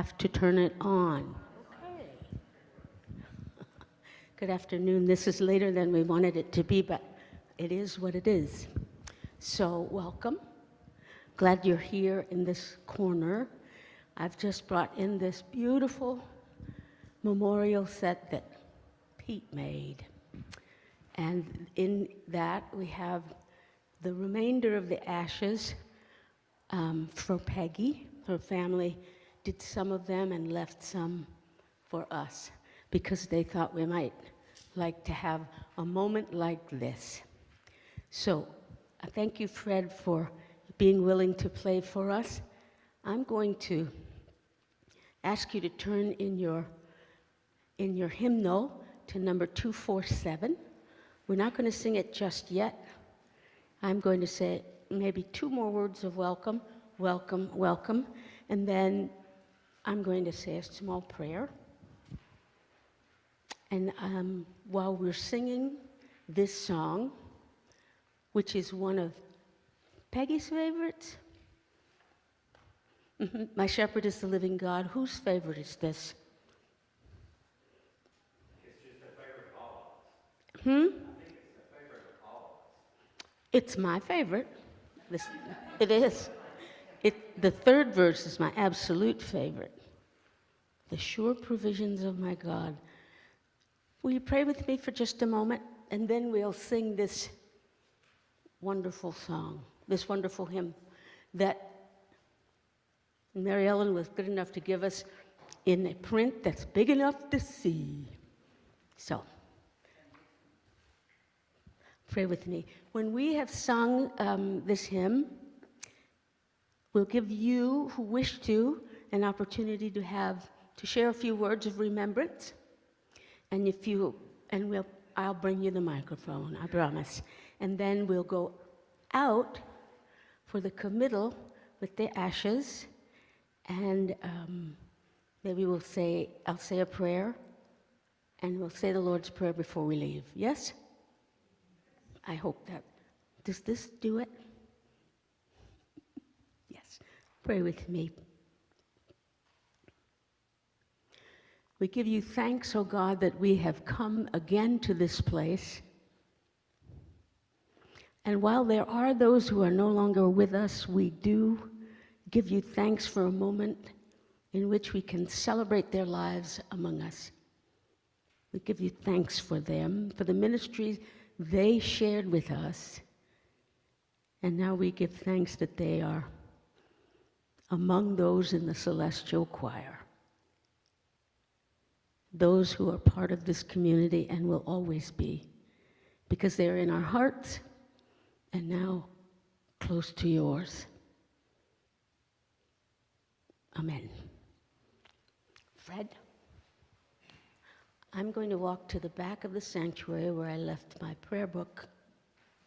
have to turn it on. Okay. Good afternoon. This is later than we wanted it to be, but it is what it is. So welcome. Glad you're here in this corner. I've just brought in this beautiful memorial set that Pete made. And in that we have the remainder of the ashes for Peggy. Her family did some of them and left some for us because they thought we might like to have a moment like this. So I thank you, Fred, for being willing to play for us. I'm going to ask you to turn in your hymnal to number 247. We're not going to sing it just yet. I'm going to say maybe two more words of welcome, welcome, welcome, and then I'm going to say a small prayer. And while we're singing this song, which is one of Peggy's favorites, My Shepherd is the Living God. Whose favorite is this? It's just a favorite of all of us. I think it's the favorite of all of us. It's my favorite. It is. The third verse is my absolute favorite. The sure provisions of my God. Will you pray with me for just a moment? And then we'll sing this wonderful song, this wonderful hymn that Mary Ellen was good enough to give us in a print that's big enough to see. So, pray with me. When we have sung this hymn, we'll give you who wish to an opportunity to share a few words of remembrance. And I'll bring you the microphone, I promise. And then we'll go out for the committal with the ashes. And maybe I'll say a prayer, and we'll say the Lord's Prayer before we leave. Yes? I hope that. Does this do it? Yes. Pray with me. We give you thanks, O God, that we have come again to this place. And while there are those who are no longer with us, we do give you thanks for a moment in which we can celebrate their lives among us. We give you thanks for them, for the ministries they shared with us. And now we give thanks that they are among those in the celestial choir. Those who are part of this community and will always be, because they're in our hearts and now close to yours. Amen. Fred, I'm going to walk to the back of the sanctuary where I left my prayer book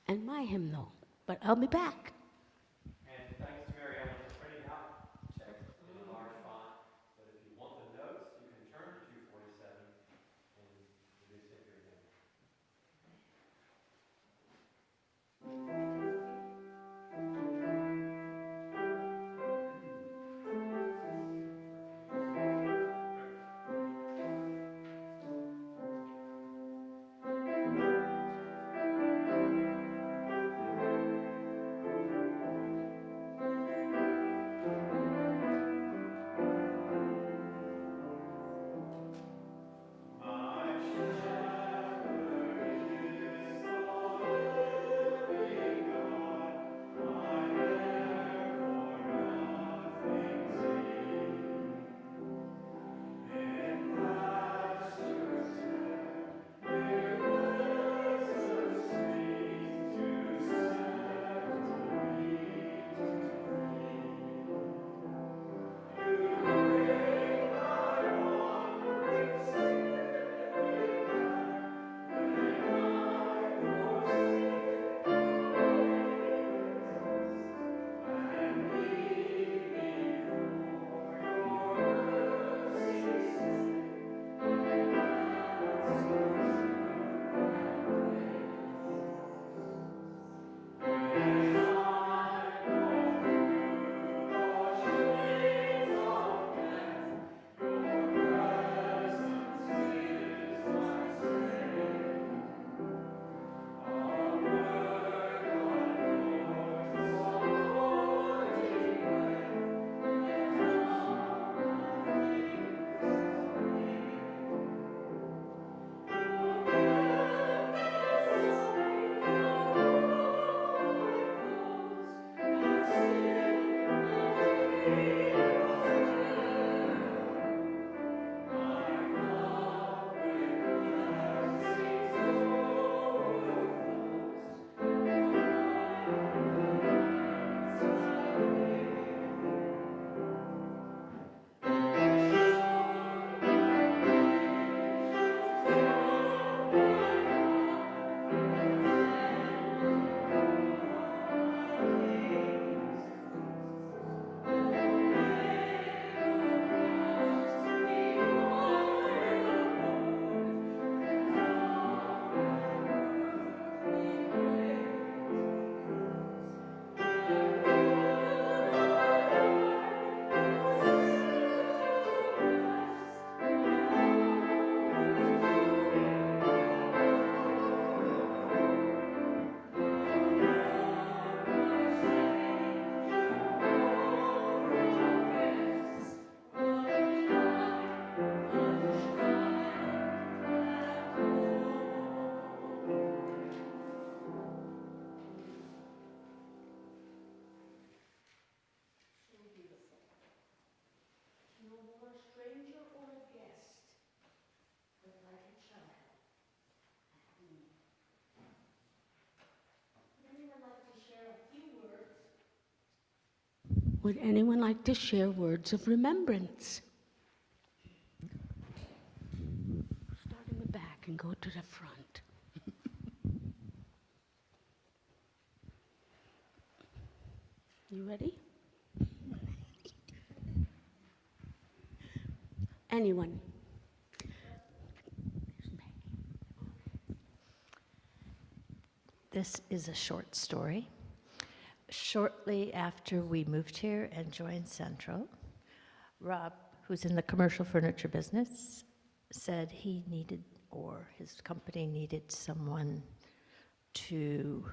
and my hymnal, but I'll be back. And thanks to Mary Ellen for printing out text in a large font. But if you want the notes, you can turn to 247 and reduce it your hymn. Would anyone like to share words of remembrance? Start in the back and go to the front. You ready? Anyone? This is a short story. Shortly after we moved here and joined Central, Rob, who's in the commercial furniture business, said he needed, or his company needed someone to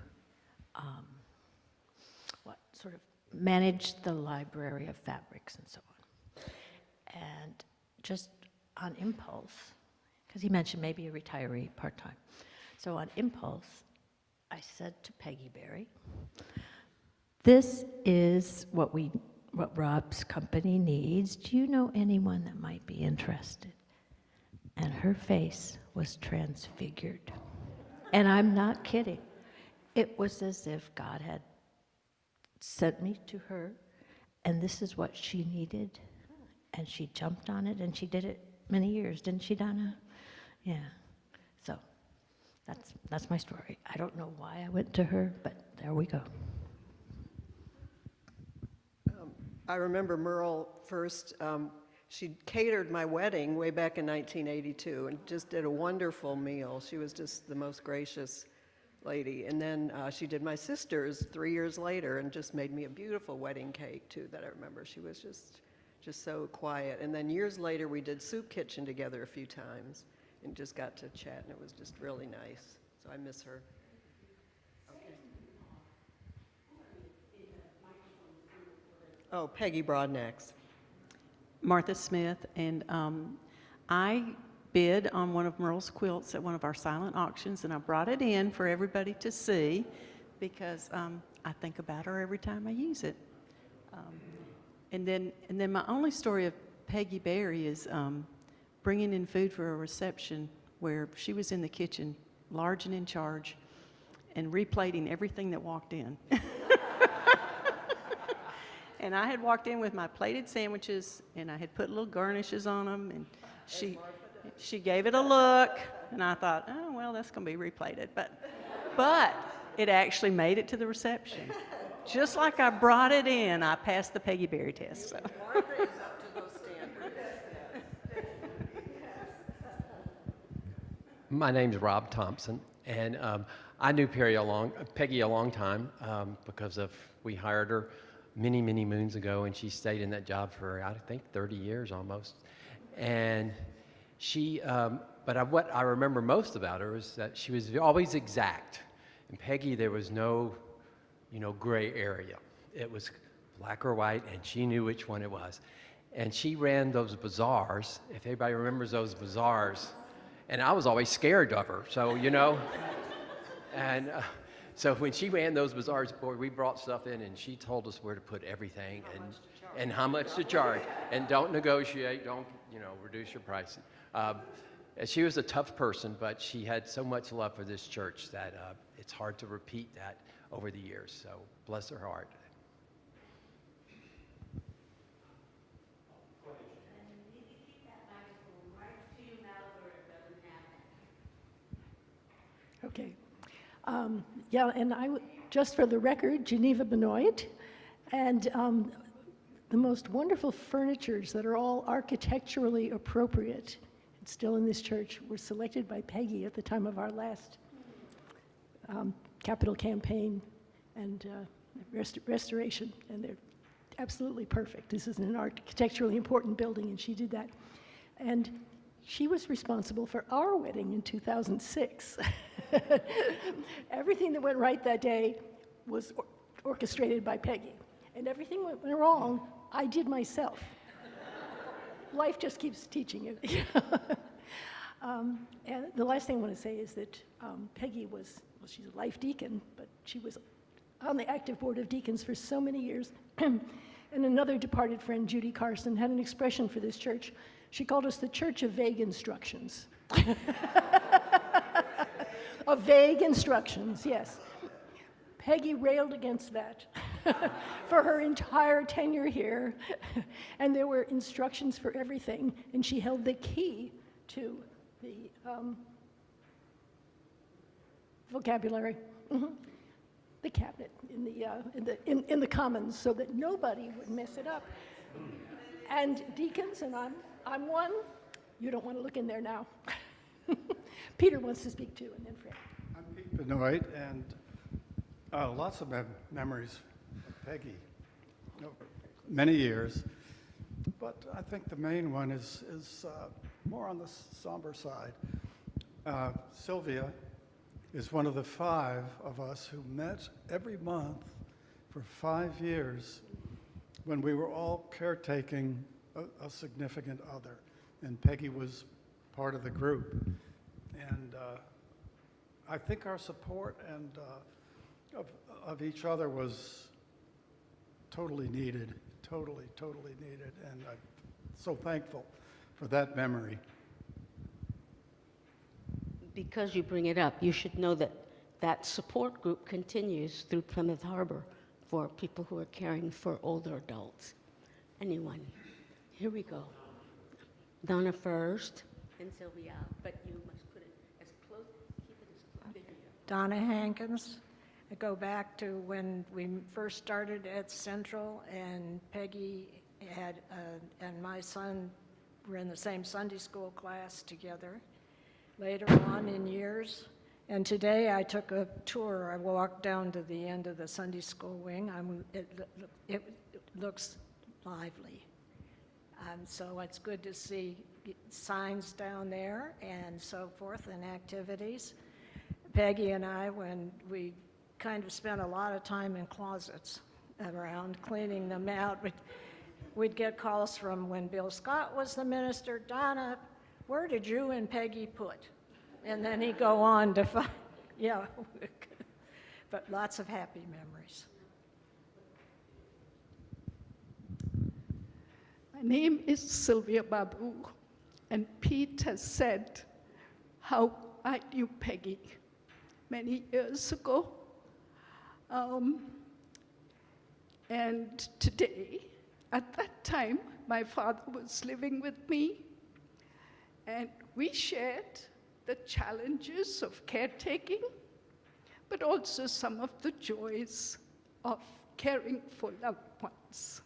sort of manage the library of fabrics and so on. And just on impulse, because he mentioned maybe a retiree part-time. So on impulse, I said to Peggy Berry, this is what Rob's company needs. Do you know anyone that might be interested? And her face was transfigured. And I'm not kidding. It was as if God had sent me to her, and this is what she needed. And she jumped on it, and she did it many years, didn't she, Donna? Yeah. So that's my story. I don't know why I went to her, but there we go. I remember Merle first, she catered my wedding way back in 1982 and just did a wonderful meal. She was just the most gracious lady. And then she did my sister's 3 years later and just made me a beautiful wedding cake too that I remember. She was just so quiet. And then years later we did soup kitchen together a few times and just got to chat, and it was just really nice. So I miss her. Okay. Oh, Peggy Broadnax. Martha Smith, and I bid on one of Merle's quilts at one of our silent auctions, and I brought it in for everybody to see because I think about her every time I use it. And then my only story of Peggy Berry is bringing in food for a reception where she was in the kitchen, large and in charge, and replating everything that walked in. And I had walked in with my plated sandwiches, and I had put little garnishes on them, and she gave it a look, and I thought, oh, well, that's going to be replated. But it actually made it to the reception. Just like I brought it in, I passed the Peggy Berry test. So. Martha is up to those standards. My name's Rob Thompson, and I knew Peggy a long time because we hired her many, many moons ago, and she stayed in that job for, I think, 30 years almost. And what I remember most about her is that she was always exact. And Peggy, there was no, gray area. It was black or white, and she knew which one it was. And she ran those bazaars, if anybody remembers those bazaars, and I was always scared of her, so, and so when she ran those bazaars, boy, we brought stuff in, and she told us where to put everything and how much to charge. And don't negotiate, don't, reduce your price. And she was a tough person, but she had so much love for this church that it's hard to repeat that over the years. So bless her heart. Okay. Yeah, and just for the record, Geneva Benoit, and the most wonderful furnitures that are all architecturally appropriate and still in this church were selected by Peggy at the time of our last capital campaign and restoration, and they're absolutely perfect. This is an architecturally important building, and she did that. And she was responsible for our wedding in 2006. Everything that went right that day was orchestrated by Peggy. And everything that went wrong, I did myself. Life just keeps teaching you. And the last thing I want to say is that Peggy she's a life deacon, but she was on the active board of deacons for so many years. And another departed friend, Judy Carson, had an expression for this church. She called us the Church of Vague Instructions. Of vague instructions, yes. Peggy railed against that. for her entire tenure here. And there were instructions for everything, and she held the key to the vocabulary, the cabinet in the Commons, so that nobody would mess it up. And deacons, and I'm one. You don't want to look in there now. Peter wants to speak too, and then Fred. I'm Pete Benoit, and lots of memories of Peggy over many years. But I think the main one is more on the somber side. Sylvia is one of the 5 of us who met every month for 5 years when we were all caretaking a significant other, and Peggy was part of the group. And I think our support and of each other was totally needed, totally needed, and I'm so thankful for that memory. Because you bring it up, you should know that that support group continues through Plymouth Harbor for people who are caring for older adults. Anyone? Here we go. Donna first, and Sylvia, but you must put it as close, keep it as close. Donna Hankins. I go back to when we first started at Central, and Peggy and my son were in the same Sunday school class together later on in years. And today I took a tour. I walked down to the end of the Sunday school wing. It looks lively. So it's good to see signs down there and so forth and activities. Peggy and I, when we kind of spent a lot of time in closets around cleaning them out, we'd get calls from when Bill Scott was the minister, Donna, where did you and Peggy put? And then he'd go on to find, yeah, but lots of happy memories. My name is Sylvia Babu, and Pete has said how I knew Peggy many years ago. And today, at that time, my father was living with me, and we shared the challenges of caretaking, but also some of the joys of caring for loved ones.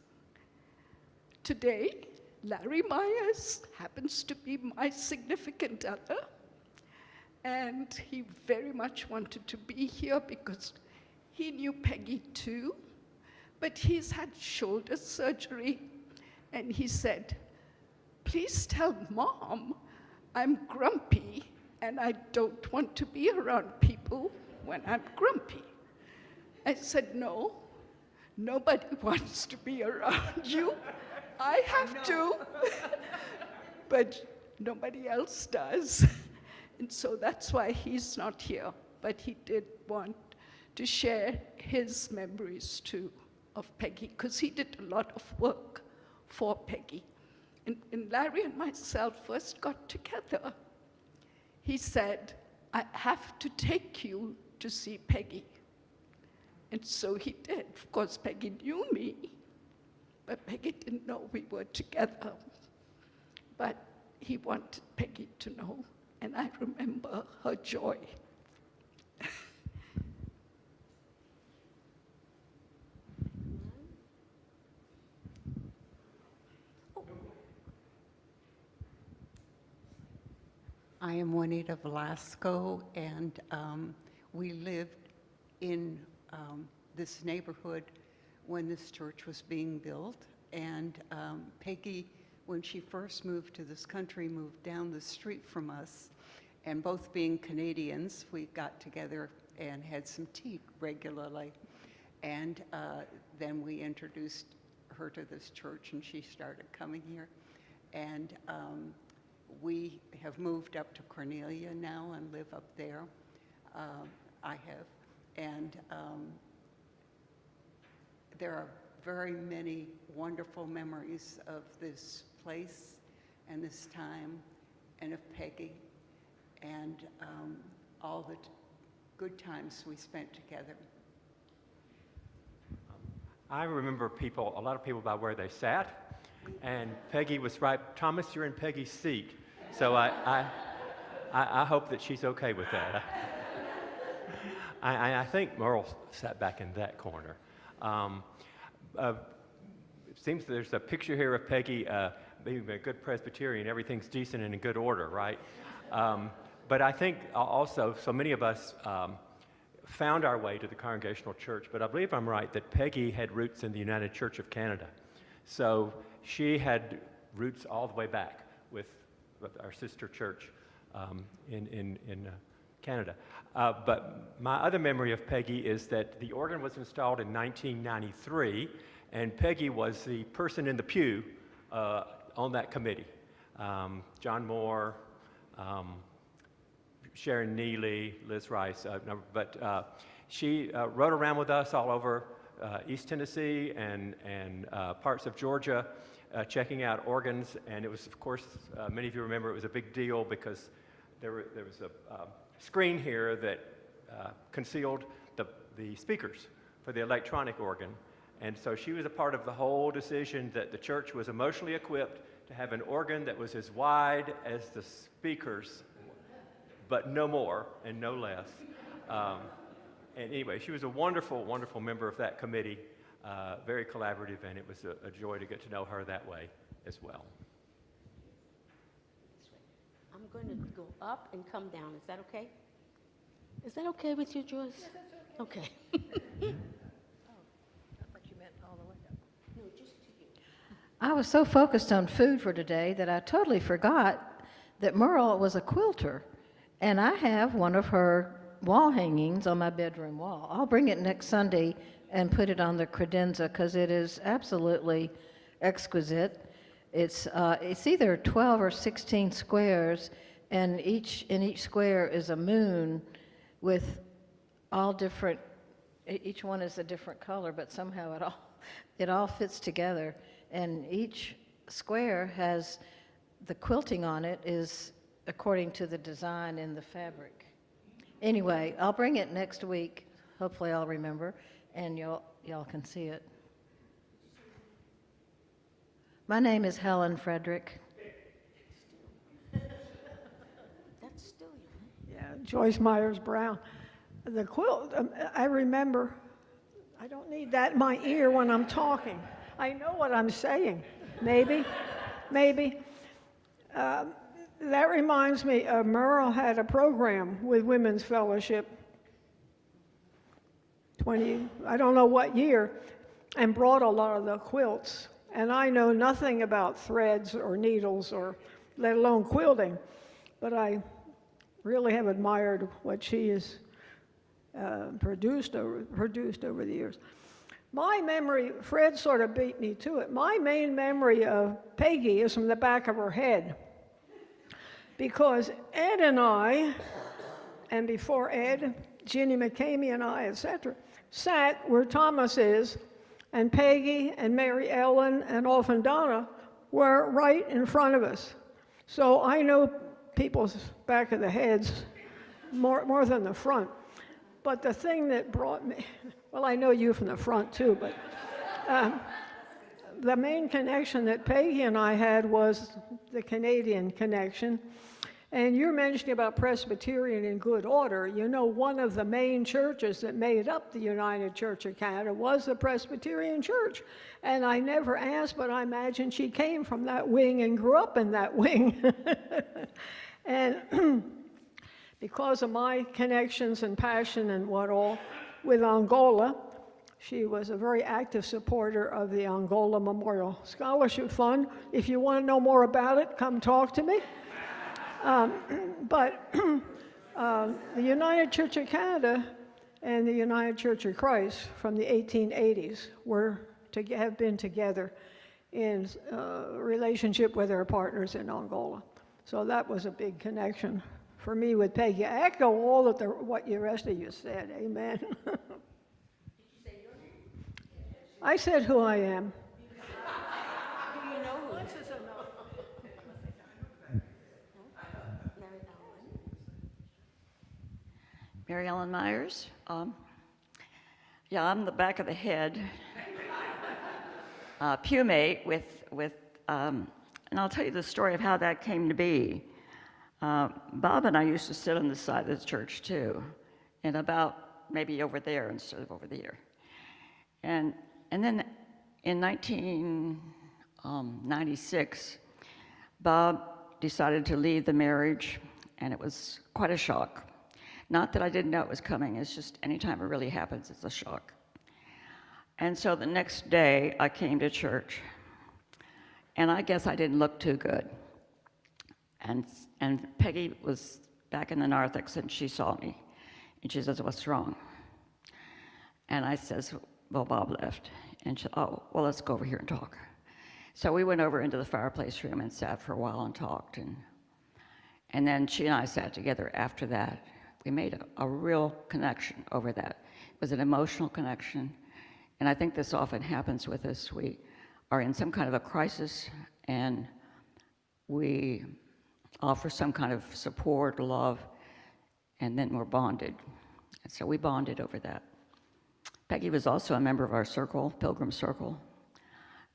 Today, Larry Myers happens to be my significant other, and he very much wanted to be here because he knew Peggy too, but he's had shoulder surgery, and he said, please tell Mom I'm grumpy and I don't want to be around people when I'm grumpy. I said, no, nobody wants to be around you. I have to, but nobody else does. And so that's why he's not here, but he did want to share his memories too of Peggy, because he did a lot of work for Peggy. And Larry and myself first got together. He said, I have to take you to see Peggy. And so he did. Of course, Peggy knew me, but Peggy didn't know we were together. But he wanted Peggy to know, and I remember her joy. I am Juanita Velasco, and we lived in this neighborhood when this church was being built. And Peggy, when she first moved to this country, moved down the street from us. And both being Canadians, we got together and had some tea regularly. And then we introduced her to this church, and she started coming here. And we have moved up to Cornelia now and live up there. I have. And there are very many wonderful memories of this place and this time and of Peggy and all the good times we spent together. I remember a lot of people by where they sat, and Peggy was right. Thomas, you're in Peggy's seat, so I hope that she's okay with that. I think Merle sat back in that corner. It seems there's a picture here of Peggy being a good Presbyterian. Everything's decent and in good order, right? But I think also, so many of us found our way to the Congregational Church, but I believe I'm right that Peggy had roots in the United Church of Canada. So she had roots all the way back with our sister church in Canada. But my other memory of Peggy is that the organ was installed in 1993, and Peggy was the person in the pew on that committee. John Moore, Sharon Neely, Liz Rice, she rode around with us all over East Tennessee and parts of Georgia, checking out organs. And it was, of course, many of you remember it was a big deal because there was a screen here that concealed the speakers for the electronic organ. And so she was a part of the whole decision that the church was emotionally equipped to have an organ that was as wide as the speakers, but no more and no less. And anyway, she was a wonderful, wonderful member of that committee, very collaborative, and it was a joy to get to know her that way as well. I'm going to go up and come down. Is that okay? Is that okay with you, Joyce? Yeah, that's okay. Okay. No, just to you. I was so focused on food for today that I totally forgot that Merle was a quilter. And I have one of her wall hangings on my bedroom wall. I'll bring it next Sunday and put it on the credenza because it is absolutely exquisite. It's either 12 or 16 squares, and in each square is a moon with all different, each one is a different color, but somehow it all fits together. And each square has, the quilting on it is according to the design in the fabric. Anyway, I'll bring it next week. Hopefully I'll remember, and y'all can see it. My name is Helen Frederick. That's still you. Yeah, Joyce Myers Brown. The quilt, I remember, I don't need that in my ear when I'm talking. I know what I'm saying, maybe. That reminds me, Merle had a program with Women's Fellowship, I don't know what year, and brought a lot of the quilts. And I know nothing about threads or needles or let alone quilting, but I really have admired what she has produced over the years. My memory, Fred sort of beat me to it. My main memory of Peggy is from the back of her head. Because Ed and I, and before Ed, Ginny McCamey and I, etc., sat where Thomas is, and Peggy and Mary Ellen and often Donna were right in front of us. So I know people's back of the heads more than the front. But the thing that brought me, well, I know you from the front too, but the main connection that Peggy and I had was the Canadian connection. And you're mentioning about Presbyterian in good order. You know, one of the main churches that made up the United Church of Canada was the Presbyterian Church. And I never asked, but I imagine she came from that wing and grew up in that wing. And because of my connections and passion and what all with Angola, she was a very active supporter of the Angola Memorial Scholarship Fund. If you want to know more about it, come talk to me. But the United Church of Canada and the United Church of Christ from the 1880s have been together in relationship with their partners in Angola. So that was a big connection for me with Peggy. I echo all of what the rest of you said. Amen. Did you say your name? I said who I am. Do you know who? Once is enough. Mary Ellen Myers. Yeah, I'm the back of the head. pewmate and I'll tell you the story of how that came to be. Bob and I used to sit on the side of the church too, and about maybe over there instead of over there. And then in 1996, Bob decided to leave the marriage, and it was quite a shock. Not that I didn't know it was coming, it's just anytime it really happens, it's a shock. And so the next day, I came to church, and I guess I didn't look too good. And Peggy was back in the narthex, and she saw me, and she says, "What's wrong?" And I says, "Well, Bob left." And she said, "Oh, well, let's go over here and talk." So we went over into the fireplace room and sat for a while and talked, and then she and I sat together after that. We made a real connection over that. It was an emotional connection, and I think this often happens with us. We are in some kind of a crisis, and we offer some kind of support, love, and then we're bonded. And so we bonded over that. Peggy was also a member of our circle, Pilgrim Circle,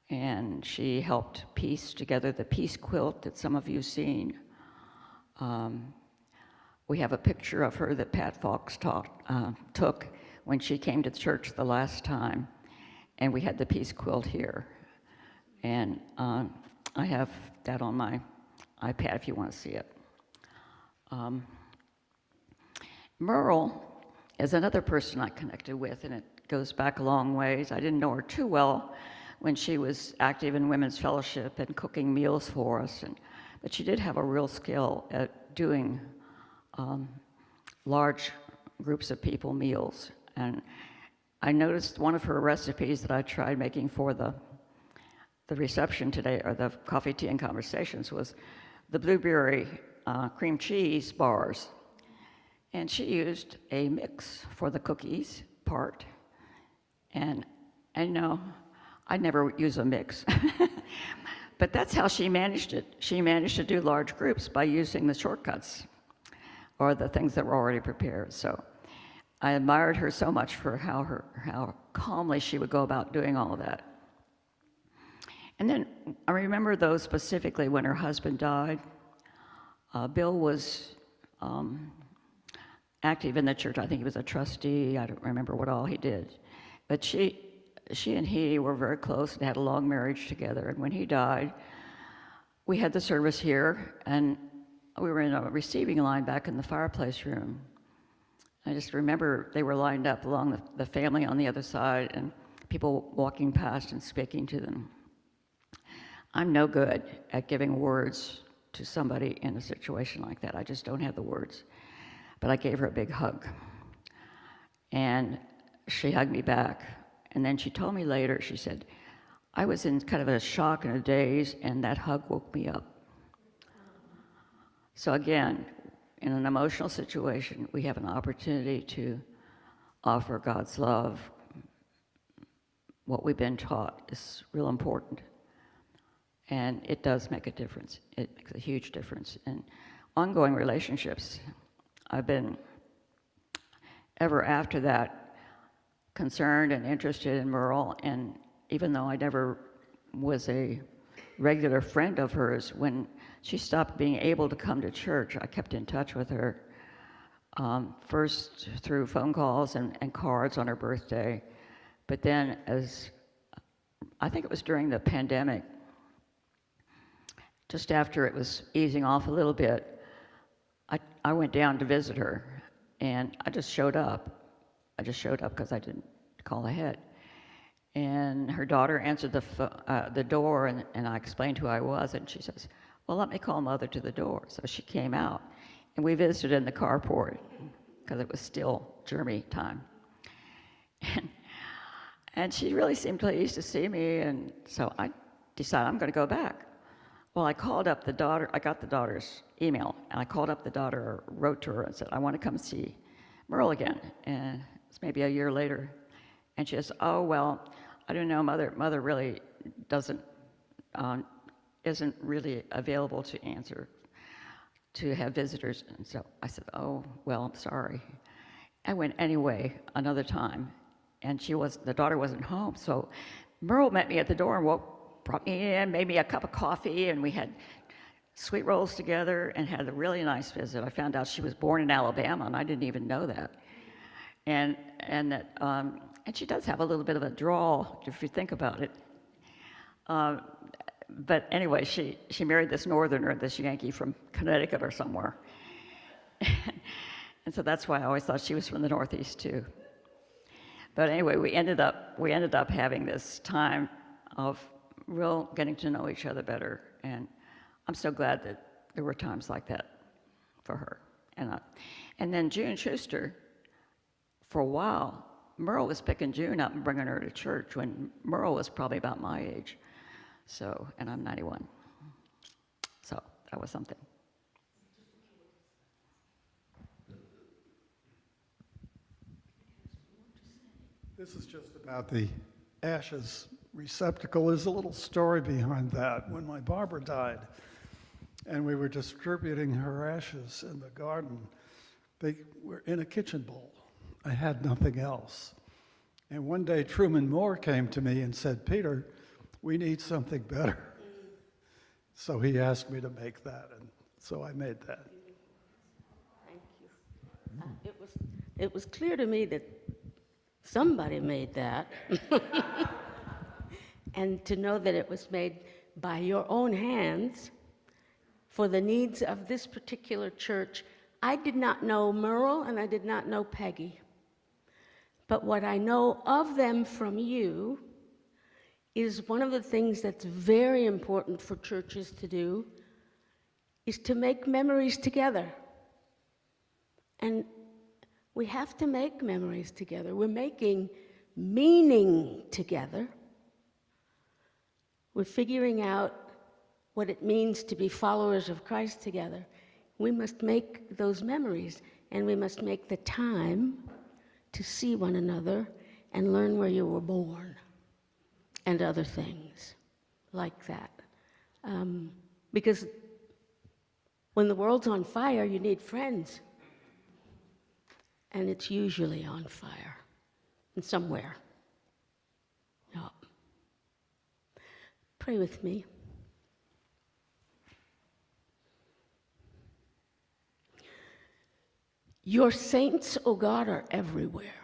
and she helped piece together the peace quilt that some of you have seen. We have a picture of her that Pat Fox took when she came to the church the last time, and we had the peace quilt here. And I have that on my iPad if you want to see it. Merle is another person I connected with, and it goes back a long ways. I didn't know her too well when she was active in Women's Fellowship and cooking meals for us, but she did have a real skill at doing large groups of people meals. And I noticed one of her recipes that I tried making for the reception today, or the coffee, tea, and conversations, was the blueberry cream cheese bars. And she used a mix for the cookies part. And no, I never use a mix. But that's how she managed it. She managed to do large groups by using the shortcuts or the things that were already prepared. So I admired her so much for how calmly she would go about doing all of that. And then I remember, though, specifically when her husband died. Bill was active in the church. I think he was a trustee. I don't remember what all he did. But she and he were very close and had a long marriage together. And when he died, we had the service here, and we were in a receiving line back in the fireplace room. I just remember they were lined up along the family on the other side, and people walking past and speaking to them. I'm no good at giving words to somebody in a situation like that. I just don't have the words. But I gave her a big hug. And she hugged me back. And then she told me later, she said, I was in kind of a shock and a daze, and that hug woke me up. So again, in an emotional situation, we have an opportunity to offer God's love. What we've been taught is real important. And it does make a difference. It makes a huge difference in ongoing relationships. I've been, ever after that, concerned and interested in Merle, and even though I never was a regular friend of hers, when she stopped being able to come to church, I kept in touch with her, first through phone calls and cards on her birthday, but then I think it was during the pandemic, just after it was easing off a little bit, I went down to visit her, and I just showed up. I just showed up because I didn't call ahead. And her daughter answered the door, and I explained who I was, and she says, well, let me call Mother to the door. So she came out, and we visited in the carport, because it was still Germany time. And she really seemed pleased to see me, and so I decided I'm going to go back. Well, I called up the daughter. I got the daughter's email, and I called up the daughter, wrote to her, and said, I want to come see Merle again. And it's maybe a year later. And she says, oh, well, I don't know, Mother really isn't really available to answer, to have visitors. And so I said, oh, well, I'm sorry. I went anyway another time, and the daughter wasn't home, so Merle met me at the door and brought me in, made me a cup of coffee, and we had sweet rolls together and had a really nice visit. I found out she was born in Alabama, and I didn't even know that. And she does have a little bit of a drawl, if you think about it. But anyway, she married this northerner, this Yankee from Connecticut or somewhere. And so that's why I always thought she was from the Northeast too. But anyway, we ended up having this time of real getting to know each other better, and I'm so glad that there were times like that for her. And then June Schuster, for a while, Merle was picking June up and bringing her to church when Merle was probably about my age. So, and I'm 91. So that was something. This is just about the ashes receptacle. There's a little story behind that. When my barber died and we were distributing her ashes in the garden, they were in a kitchen bowl. I had nothing else. And one day Truman Moore came to me and said, "Peter, we need something better." So he asked me to make that, and so I made that. Thank you. It was clear to me that somebody made that. And to know that it was made by your own hands for the needs of this particular church. I did not know Merle and I did not know Peggy. But what I know of them from you is one of the things that's very important for churches to do is to make memories together. And we have to make memories together. We're making meaning together. We're figuring out what it means to be followers of Christ together. We must make those memories, and we must make the time to see one another and learn where you were born and other things like that. Because when the world's on fire, you need friends. And it's usually on fire and somewhere. Yep. Pray with me. Your saints, O God, are everywhere.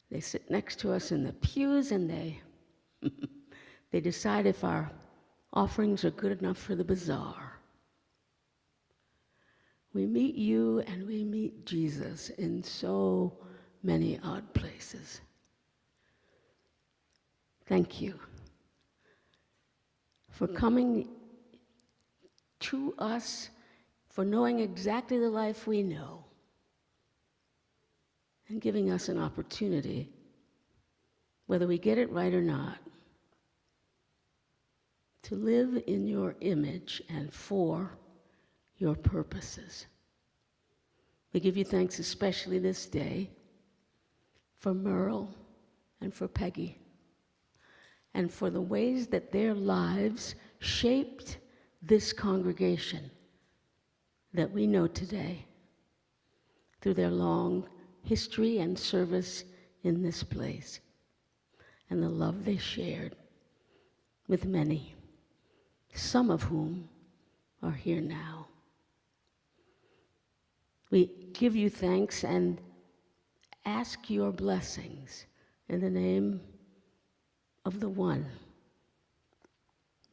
They sit next to us in the pews and they decide if our offerings are good enough for the bazaar. We meet you and we meet Jesus in so many odd places. Thank you for coming to us, for knowing exactly the life we know, and giving us an opportunity, whether we get it right or not, to live in your image and for your purposes. We give you thanks especially this day for Merle and for Peggy, and for the ways that their lives shaped this congregation that we know today through their long history and service in this place, and the love they shared with many, some of whom are here now. We give you thanks and ask your blessings in the name of the one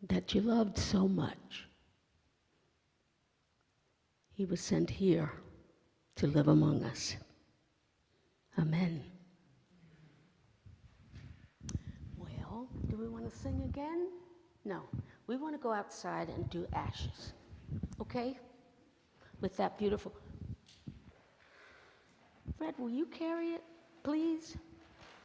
that you loved so much. He was sent here to live among us. Amen. Well, do we want to sing again? No. We want to go outside and do ashes. Okay? With that beautiful... Fred, will you carry it, please?